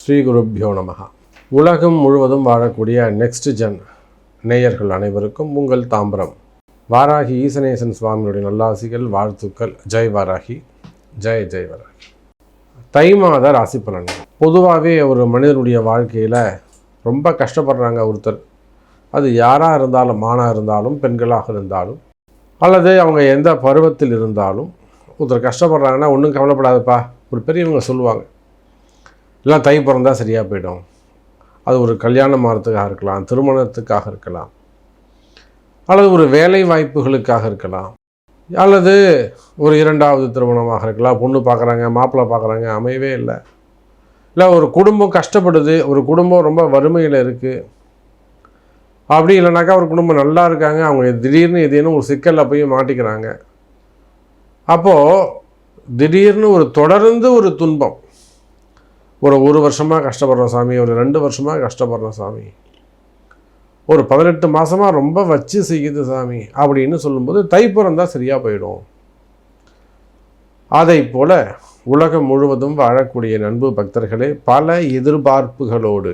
ஸ்ரீ குருப்யோ நமஹ. உலகம் முழுவதும் வாழக்கூடிய நெக்ஸ்ட் ஜென் நேயர்கள் அனைவருக்கும் உங்கள் தாம்பரம் வாராகி ஈசனேசன் சுவாமியுடைய நல்லாசிகள், வாழ்த்துக்கள். ஜெய் வாராகி, ஜெய் ஜெய் வாராகி. தை மாத ராசி பலன்கள். பொதுவாகவே ஒரு மனிதனுடைய வாழ்க்கையில் ரொம்ப கஷ்டப்படுறாங்க ஒருத்தர். அது யாராக இருந்தாலும், ஆணாக இருந்தாலும், பெண்களாக இருந்தாலும், அல்லது அவங்க எந்த பருவத்தில் இருந்தாலும் ஒருத்தர் கஷ்டப்படுறாங்கன்னா ஒன்றும் கவலைப்படாதப்பா. ஒரு பெரியவங்க சொல்லுவாங்க, எல்லாம் தை பிறந்தா சரியாக போயிடும். அது ஒரு கல்யாணம் ஆகிறதுக்காக இருக்கலாம், திருமணத்துக்காக இருக்கலாம், அல்லது ஒரு வேலை வாய்ப்புகளுக்காக இருக்கலாம், அல்லது ஒரு இரண்டாவது திருமணமாக இருக்கலாம். பொண்ணு பார்க்குறாங்க, மாப்பிள்ளை பார்க்குறாங்க, அமையவே இல்லை. இல்லை ஒரு குடும்பம் கஷ்டப்படுது, ஒரு குடும்பம் ரொம்ப வறுமையில் இருக்குது. அப்படி இல்லைனாக்கா ஒரு குடும்பம் நல்லா இருக்காங்க, அவங்க திடீர்னு ஏதேனும் ஒரு சிக்கலில் போய் மாட்டிக்கிறாங்க. அப்போது திடீர்னு ஒரு தொடர்ந்து ஒரு துன்பம், ஒரு வருஷமாக கஷ்டப்படுறோம் சாமி, ஒரு 2 வருஷமாக கஷ்டப்படுறோம் சாமி, ஒரு 18 மாதமாக ரொம்ப வச்சு செய்யுது சாமி அப்படின்னு சொல்லும்போது தை பிறந்தால் சரியாக போயிடும். அதை போல் உலகம் முழுவதும் வாழக்கூடிய நண்பு பக்தர்களே, பல எதிர்பார்ப்புகளோடு,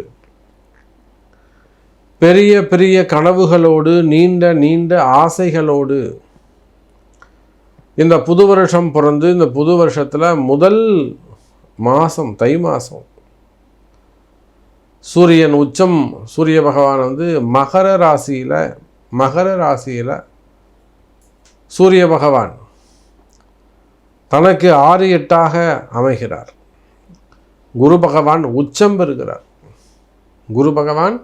பெரிய பெரிய கனவுகளோடு, நீண்ட நீண்ட ஆசைகளோடு இந்த புது வருஷம் பிறந்து, இந்த புது வருஷத்தில் முதல் மாதம் தை மாதம் சூரியன் உச்சம், சூரிய பகவான் மகர ராசியில் சூரிய பகவான் தனக்கு 6-8 அமைகிறார். குரு பகவான் உச்சம் பெறுகிறார். குரு பகவான்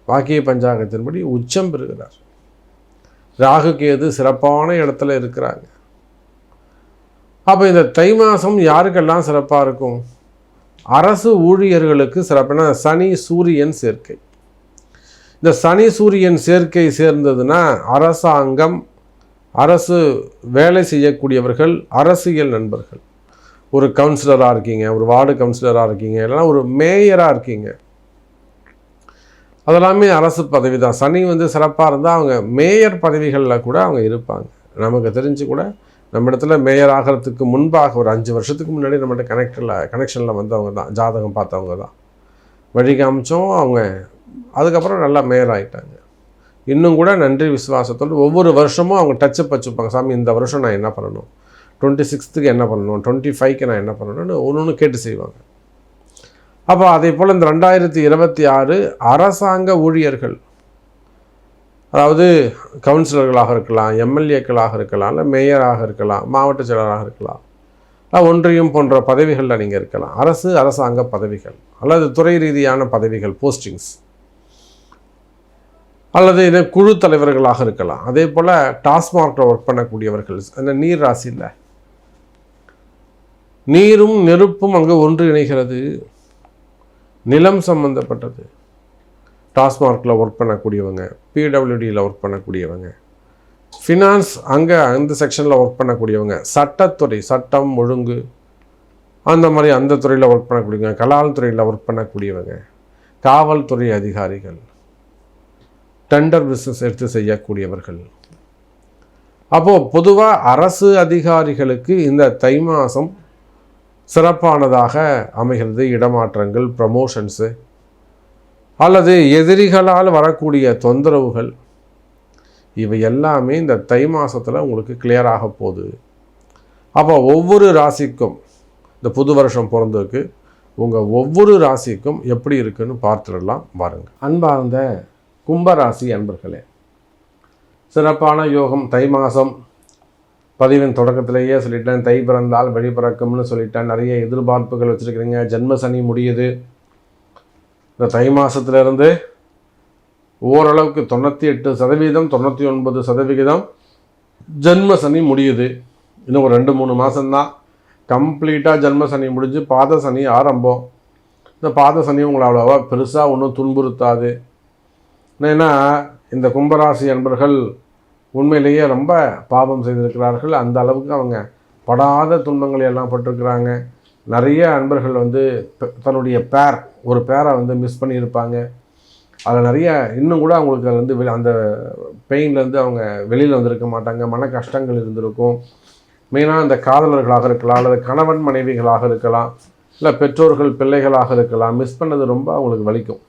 வாக்கிய பஞ்சாங்கத்தின்படி உச்சம் பெறுகிறார். ராகு கேது சிறப்பான இடத்துல இருக்கிறாங்க. அப்போ இந்த தை மாதம் யாருக்கெல்லாம் சிறப்பாக இருக்கும்? அரசு ஊழியர்களுக்கு சிறப்பான சனி சூரியன் சேர்க்கை. இந்த சனி சூரியன் சேர்க்கை சேர்ந்ததுன்னா அரசாங்கம், அரசு வேலை செய்யக்கூடியவர்கள், அரசியல் நண்பர்கள், ஒரு கவுன்சிலராக இருக்கீங்க, ஒரு வார்டு கவுன்சிலராக இருக்கீங்க, இல்லைனா ஒரு மேயராக இருக்கீங்க, அதெல்லாமே அரசு பதவி தான். சனி சிறப்பாக இருந்தால் அவங்க மேயர் பதவிகளில் கூட அவங்க இருப்பாங்க. நமக்கு தெரிஞ்சு கூட நம்ம இடத்துல மேயர் ஆகிறதுக்கு முன்பாக ஒரு 5 வருஷத்துக்கு முன்னாடி நம்மகிட்ட கனெக்ஷனில் வந்தவங்க தான், ஜாதகம் பார்த்தவங்க தான், வழி காமிச்சோம். அவங்க அதுக்கப்புறம் நல்லா மேயர் ஆகிட்டாங்க. இன்னும் கூட நன்றி விசுவாசத்தோடு ஒவ்வொரு வருஷமும் அவங்க டச்சப் வச்சுப்பாங்க. சாமி இந்த வருஷம் நான் என்ன பண்ணணும், 26க்கு என்ன பண்ணணும், 25க்கு நான் என்ன பண்ணணும்னு ஒன்று கேட்டு செய்வாங்க. அப்போ அதே போல் இந்த 2026 அரசாங்க ஊழியர்கள், அதாவது கவுன்சிலர்களாக இருக்கலாம், எம்எல்ஏக்களாக இருக்கலாம், இல்லை மேயராக இருக்கலாம், மாவட்ட செயலராக இருக்கலாம், ஒன்றியம் போன்ற பதவிகளில் நீங்கள் இருக்கலாம். அரசாங்க பதவிகள் அல்லது துறை ரீதியான பதவிகள், போஸ்டிங்ஸ், அல்லது இதை குழு தலைவர்களாக இருக்கலாம். அதே போல் டாஸ்மார்க்கில் ஒர்க் பண்ணக்கூடியவர்கள், அந்த நீர் ராசியில் நீரும் நெருப்பும் அங்கே ஒன்று இணைகிறது, நிலம் சம்பந்தப்பட்டது. டாஸ்மார்க்கில் ஒர்க் பண்ணக்கூடியவங்க, பிடபிள்யூடியில் ஒர்க் பண்ணக்கூடியவங்க, ஃபினான்ஸ் அங்கே அந்த செக்ஷனில் ஒர்க் பண்ணக்கூடியவங்க, சட்டத்துறை, சட்டம் ஒழுங்கு அந்த மாதிரி அந்த துறையில் ஒர்க் பண்ணக்கூடியவங்க, கலால் துறையில் ஒர்க் பண்ணக்கூடியவங்க, காவல்துறை அதிகாரிகள், டெண்டர் பிஸ்னஸ் எடுத்து செய்யக்கூடியவர்கள். அப்போது பொதுவாக அரசு அதிகாரிகளுக்கு இந்த தை மாதம் சிறப்பானதாக அமைகிறது. இடமாற்றங்கள், ப்ரமோஷன்ஸு, அல்லது எதிரிகளால் வரக்கூடிய தொந்தரவுகள், இவை எல்லாமே இந்த தை மாதத்தில் உங்களுக்கு கிளியராக போகுது. அப்போ ஒவ்வொரு ராசிக்கும் இந்த புது வருஷம் பிறந்ததுக்கு உங்கள் ஒவ்வொரு ராசிக்கும் எப்படி இருக்குன்னு பார்த்துடலாம் பாருங்க. அன்பார்ந்த கும்பராசி அன்பர்களே, சிறப்பான யோகம். தை மாதம் பதிவின் தொடக்கத்திலேயே சொல்லிட்டேன், தை பிறந்தால் வழி பிறக்கும்னு சொல்லிட்டேன். நிறைய எதிர்பார்ப்புகள் வச்சுருக்கிறீங்க. ஜென்ம சனி முடியுது. இந்த தை மாதத்துலேருந்து ஓரளவுக்கு 98%, 99% ஜென்ம சனி முடியுது. இன்னும் ஒரு 2-3 மாதம்தான் கம்ப்ளீட்டாக ஜென்ம சனி முடிஞ்சு பாத சனி ஆரம்பம். இந்த பாத சனி உங்களை அவ்வளோவா பெருசாக ஒன்றும் துன்புறுத்தாது. ஏன்னா இந்த கும்பராசி அன்பர்கள் உண்மையிலேயே ரொம்ப பாவம் செய்திருக்கிறார்கள். அந்த அளவுக்கு அவங்க படாத துன்பங்களை எல்லாம் பட்டிருக்கிறாங்க. நிறைய அன்பர்கள் தன்னுடைய ஒரு பேரை மிஸ் பண்ணியிருப்பாங்க. அதில் நிறைய இன்னும் கூட அவங்களுக்கு அந்த பெயின்லேருந்து அவங்க வெளியில் வந்திருக்க மாட்டாங்க. மன கஷ்டங்கள் இருந்திருக்கும். மெயினாக இந்த காதலர்களாக இருக்கலாம், அல்லது கணவன் மனைவிகளாக இருக்கலாம், இல்லை பெற்றோர்கள் பிள்ளைகளாக இருக்கலாம், மிஸ் பண்ணது ரொம்ப அவங்களுக்கு வலிக்கும்.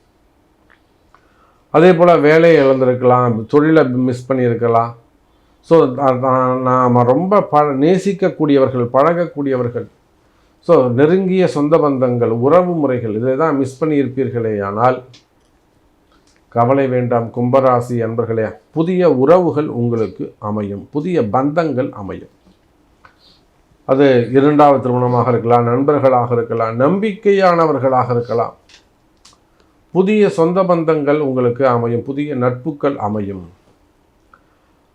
அதே போல் வேலையை இழந்திருக்கலாம், தொழிலை மிஸ் பண்ணியிருக்கலாம். ஸோ நாம் ரொம்ப நேசிக்கக்கூடியவர்கள், பழகக்கூடியவர்கள், ஸோ நெருங்கிய சொந்த பந்தங்கள், உறவு முறைகள் இதை தான் மிஸ் பண்ணியிருப்பீர்களே. ஆனால் கவலை வேண்டாம் கும்பராசி அன்பர்களே, புதிய உறவுகள் உங்களுக்கு அமையும், புதிய பந்தங்கள் அமையும். அது இரண்டாவது திருமணமாக இருக்கலாம், நண்பர்களாக இருக்கலாம், நம்பிக்கையானவர்களாக இருக்கலாம். புதிய சொந்த பந்தங்கள் உங்களுக்கு அமையும், புதிய நட்புகள் அமையும்.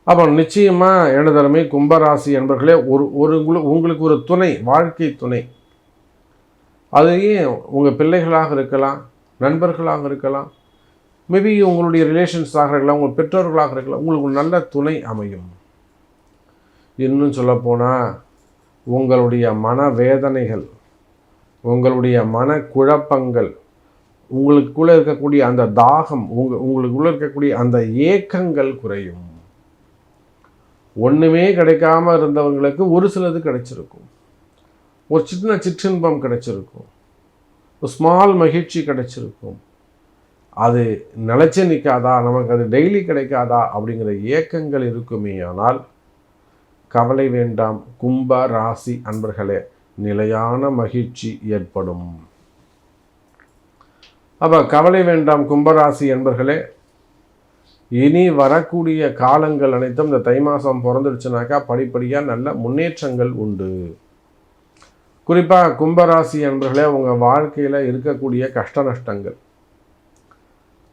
அப்போ நிச்சயமாக எனதருமை கும்பராசி என்பர்களே, உங்களுக்கு ஒரு துணை, வாழ்க்கை துணை, அதையே உங்கள் பிள்ளைகளாக இருக்கலாம், நண்பர்களாக இருக்கலாம், மேபி உங்களுடைய ரிலேஷன்ஸாக இருக்கலாம், உங்கள் பெற்றோர்களாக இருக்கலாம், உங்களுக்கு ஒரு நல்ல துணை அமையும். இன்னும் சொல்லப்போனால் உங்களுடைய மனவேதனைகள், உங்களுடைய மனக்குழப்பங்கள், உங்களுக்குள்ளே இருக்கக்கூடிய அந்த தாகம், உங்களுக்குள்ளே இருக்கக்கூடிய அந்த ஏக்கங்கள் குறையும். ஒன்றுமே கிடைக்காம இருந்தவங்களுக்கு ஒரு சிலது கிடைச்சிருக்கும், ஒரு சின்ன சிற்றின்பம் கிடைச்சிருக்கும், ஒரு ஸ்மால் மகிழ்ச்சி கிடைச்சிருக்கும். அது நிலச்சி நிற்காதா, நமக்கு அது டெய்லி கிடைக்காதா அப்படிங்கிற ஏக்கங்கள் இருக்குமே. ஆனால் கவலை வேண்டாம் கும்ப ராசி அன்பர்களே, நிலையான மகிழ்ச்சி ஏற்படும். அப்போ கவலை வேண்டாம் கும்பராசி அன்பர்களே, இனி வரக்கூடிய காலங்கள் அனைத்தும் இந்த தை மாதம் பிறந்துடுச்சுனாக்கா படிப்படியாக நல்ல முன்னேற்றங்கள் உண்டு. குறிப்பாக கும்பராசி அன்பர்களே, உங்கள் வாழ்க்கையில் இருக்கக்கூடிய கஷ்ட நஷ்டங்கள்,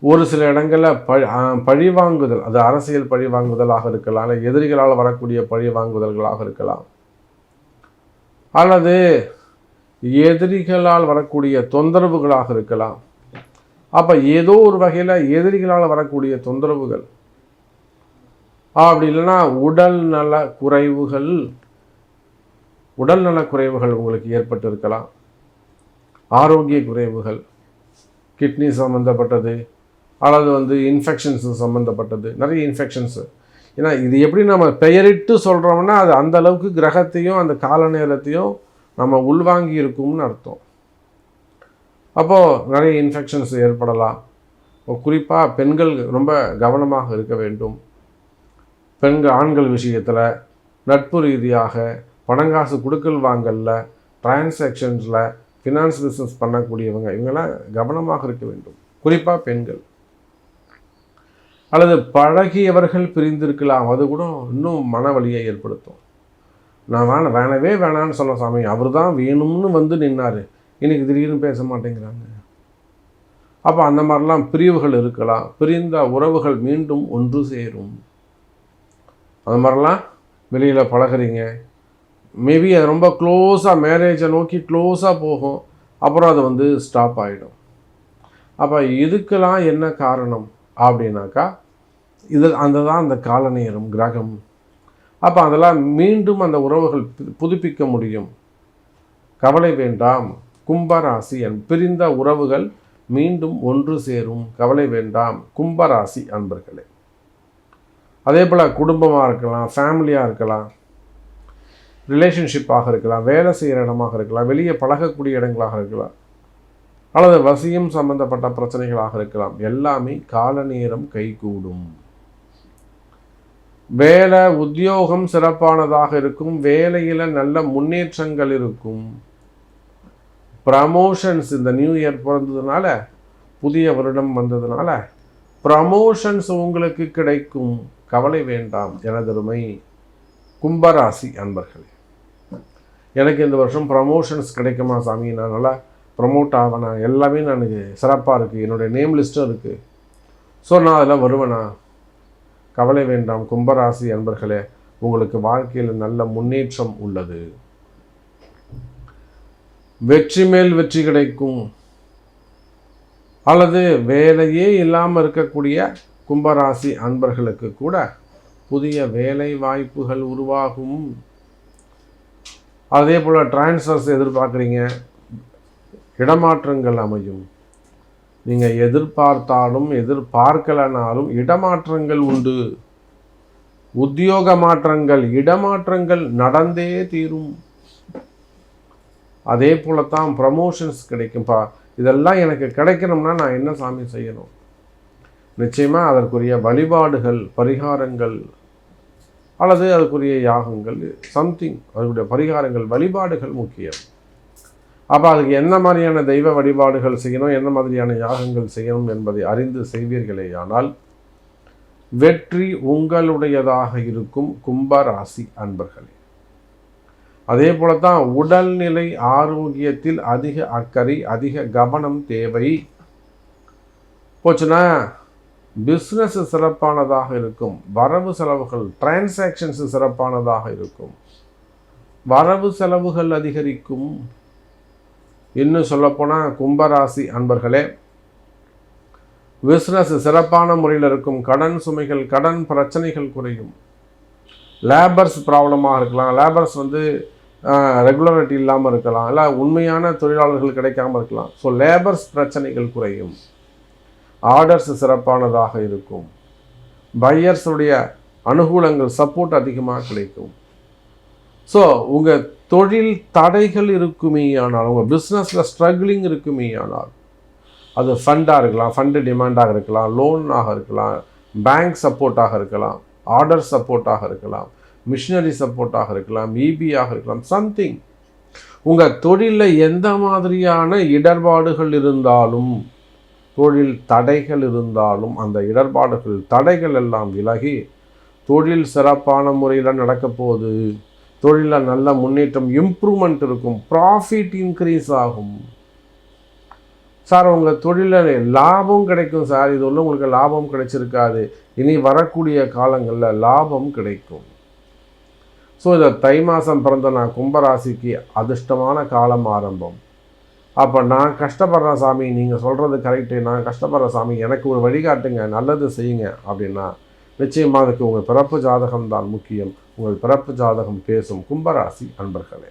ஒரு சில இடங்களில் பழிவாங்குதல், அது அரசியல் பழிவாங்குதலாக இருக்கலாம், இல்லை எதிரிகளால் வரக்கூடிய பழிவாங்குதல்களாக இருக்கலாம், அல்லது எதிரிகளால் வரக்கூடிய தொந்தரவுகளாக இருக்கலாம். அப்போ ஏதோ ஒரு வகையில் எதிரிகளால் வரக்கூடிய தொந்தரவுகள், அப்படி இல்லைன்னா உடல்நல குறைவுகள் உங்களுக்கு ஏற்பட்டு இருக்கலாம். ஆரோக்கிய குறைவுகள், கிட்னி சம்மந்தப்பட்டது, அல்லது இன்ஃபெக்ஷன்ஸு சம்மந்தப்பட்டது, நிறைய இன்ஃபெக்ஷன்ஸு. ஏன்னா இது எப்படி நம்ம பெயரிட்டு சொல்கிறோம்னா அது அந்த அளவுக்கு கிரகத்தையும் அந்த கால நேரத்தையும் நம்ம உள்வாங்கி இருக்கும்னு அர்த்தம். அப்போது நிறைய இன்ஃபெக்ஷன்ஸ் ஏற்படலாம். குறிப்பாக பெண்கள் ரொம்ப கவனமாக இருக்க வேண்டும். ஆண்கள் விஷயத்தில் நட்பு ரீதியாக, பணங்காசு கொடுக்கல் வாங்கலில், டிரான்சாக்ஷன்ஸில், ஃபினான்ஸ் பிஸ்னஸ் பண்ணக்கூடியவங்க இவங்கெல்லாம் கவனமாக இருக்க வேண்டும். குறிப்பாக பெண்கள். அல்லது பழகியவர்கள் பிரிந்திருக்கலாம், அது கூட இன்னும் மன வலியை ஏற்படுத்தும். நான் வேணவே வேணான்னு சொன்ன சாமி, அவர் தான் வேணும்னு நின்னார், இன்றைக்கி திடீர்னு பேச மாட்டேங்கிறாங்க. அப்போ அந்த மாதிரிலாம் பிரிவுகள் இருக்கலாம். பிரிந்த உறவுகள் மீண்டும் ஒன்று சேரும். அந்த மாதிரிலாம் வெளியில் பழகிறீங்க, மேபி அது ரொம்ப க்ளோஸாக மேரேஜை நோக்கி க்ளோஸாக போகும், அப்புறம் அது ஸ்டாப் ஆகிடும். அப்போ இதுக்கெல்லாம் என்ன காரணம் அப்படின்னாக்கா அந்த கால நேரம், கிரகம். அப்போ அதெல்லாம் மீண்டும் அந்த உறவுகள் புதுப்பிக்க முடியும். கவலை வேண்டாம் கும்பராசி பிரிந்த உறவுகள் மீண்டும் ஒன்று சேரும். கவலை வேண்டாம் கும்பராசி அன்பர்களே. அதே போல் குடும்பமாக இருக்கலாம், ஃபேமிலியாக இருக்கலாம், ரிலேஷன்ஷிப்பாக இருக்கலாம், வேலை செய்கிற இடமாக இருக்கலாம், வெளியே பழகக்கூடிய இடங்களாக இருக்கலாம், அல்லது வசியம் சம்பந்தப்பட்ட பிரச்சனைகளாக இருக்கலாம். எல்லாமே கால நேரம் கைகூடும். வேலை உத்தியோகம் சிறப்பானதாக இருக்கும். வேலையில் நல்ல முன்னேற்றங்கள் இருக்கும். ப்ரமோஷன்ஸ், இந்த நியூ இயர் பிறந்ததுனால, புதிய வருடம் வந்ததுனால ப்ரமோஷன்ஸ் உங்களுக்கு கிடைக்கும். கவலை வேண்டாம் எனதருமை கும்பராசி அன்பர்களே. எனக்கு இந்த வருஷம் ப்ரமோஷன்ஸ் கிடைக்குமா சாமி, நான் நல்லா ப்ரமோட் ஆவேனா, எல்லாமே எனக்கு சிறப்பாக இருக்குது, என்னுடைய நேம் லிஸ்ட்டும் இருக்குது, ஸோ நான் அதெல்லாம் வருவேனா? கவலை வேண்டாம் கும்பராசி அன்பர்களே, உங்களுக்கு வாழ்க்கையில் நல்ல முன்னேற்றம் உள்ளது. வெற்றி மேல் வெற்றி கிடைக்கும். அல்லது வேலையே இல்லாமல் இருக்கக்கூடிய கும்பராசி அன்பர்களுக்கு கூட புதிய வேலை வாய்ப்புகள் உருவாகும். அதே போல் டிரான்ஸ்ஃபர்ஸ் எதிர்பார்க்குறீங்க, இடமாற்றங்கள் அமையும். நீங்கள் எதிர்பார்த்தாலும் எதிர்பார்க்கலனாலும் இடமாற்றங்கள் உண்டு. உத்தியோக மாற்றங்கள், இடமாற்றங்கள் நடந்தே தீரும். அதே போல தான் ப்ரமோஷன்ஸ் கிடைக்கும்ப்பா. இதெல்லாம் எனக்கு கிடைக்கணும்னா நான் என்ன சாமி செய்யணும்? நிச்சயமாக அதற்குரிய வழிபாடுகள், பரிகாரங்கள் அல்லது அதுக்குரிய யாகங்கள், சம்திங் அதுக்குரிய பரிகாரங்கள், வழிபாடுகள் முக்கியம். அப்போ அதுக்கு என்ன மாதிரியான தெய்வ வழிபாடுகள் செய்யணும், என்ன மாதிரியான யாகங்கள் செய்யணும் என்பதை அறிந்து செய்வீர்களேயானால் வெற்றி உங்களுடையதாக இருக்கும் கும்பராசி அன்பர்களே. அதே போல தான் உடல்நிலை ஆரோக்கியத்தில் அதிக அக்கறை, அதிக கவனம் தேவை. போச்சுன்னா பிஸ்னஸ் சிறப்பானதாக இருக்கும், வரவு செலவுகள் டிரான்சாக்ஷன்ஸ் சிறப்பானதாக இருக்கும், வரவு செலவுகள் அதிகரிக்கும். இன்னும் சொல்லப்போனால் கும்பராசி அன்பர்களே, பிஸ்னஸ் சிறப்பான முறையில் இருக்கும், கடன் சுமைகள், கடன் பிரச்சனைகள் குறையும். லேபர்ஸ் ப்ராப்ளமாக இருக்கலாம், லேபர்ஸ் ரெகுலரிட்டி இல்லாமல் இருக்கலாம், இல்லை உண்மையான தொழிலாளர்கள் கிடைக்காமல் இருக்கலாம். ஸோ லேபர்ஸ் பிரச்சனைகள் குறையும், ஆர்டர்ஸ் சிறப்பானதாக இருக்கும், பையர்ஸுடைய அனுகூலங்கள், சப்போர்ட் அதிகமாக கிடைக்கும். ஸோ உங்கள் தொழில் தடைகள் இருக்குமே ஆனால், உங்கள் பிஸ்னஸில் ஸ்ட்ரகிளிங் இருக்குமே ஆனால், அது ஃபண்டாக இருக்கலாம், ஃபண்டு டிமாண்டாக இருக்கலாம், லோனாக இருக்கலாம், பேங்க் சப்போர்ட்டாக இருக்கலாம், ஆர்டர் சப்போர்ட்டாக இருக்கலாம், மிஷினரி சப்போர்ட்டாக இருக்கலாம், இபியாக இருக்கலாம், சம்திங். உங்கள் தொழிலில் எந்த மாதிரியான இடர்பாடுகள் இருந்தாலும், தொழில் தடைகள் இருந்தாலும், அந்த இடர்பாடுகள், தடைகள் எல்லாம் விலகி தொழில் சிறப்பான முறையில் நடக்க போகுது. தொழிலில் நல்ல முன்னேற்றம், இம்ப்ரூவ்மெண்ட் இருக்கும், ப்ராஃபிட் இன்க்ரீஸ் ஆகும். சார் உங்கள் தொழிலில் லாபம் கிடைக்கும் சார், இது ஒன்றும் உங்களுக்கு லாபம் கிடைச்சிருக்காது, இனி வரக்கூடிய காலங்களில் லாபம் கிடைக்கும். ஸோ இதை தை மாதம் பிறந்த நான் கும்பராசிக்கு அதிர்ஷ்டமான காலம் ஆரம்பம். அப்போ நான் கஷ்டப்படுறேன் சாமி, நீங்கள் சொல்கிறது கரெக்டு, நான் கஷ்டப்படுற சாமி, எனக்கு ஒரு வழிகாட்டுங்க, நல்லது செய்யுங்க அப்படின்னா நிச்சயமாக அதுக்கு உங்கள் பிறப்பு ஜாதகம் தான் முக்கியம். உங்கள் பிறப்பு ஜாதகம் பேசும் கும்பராசி அன்பர்களே.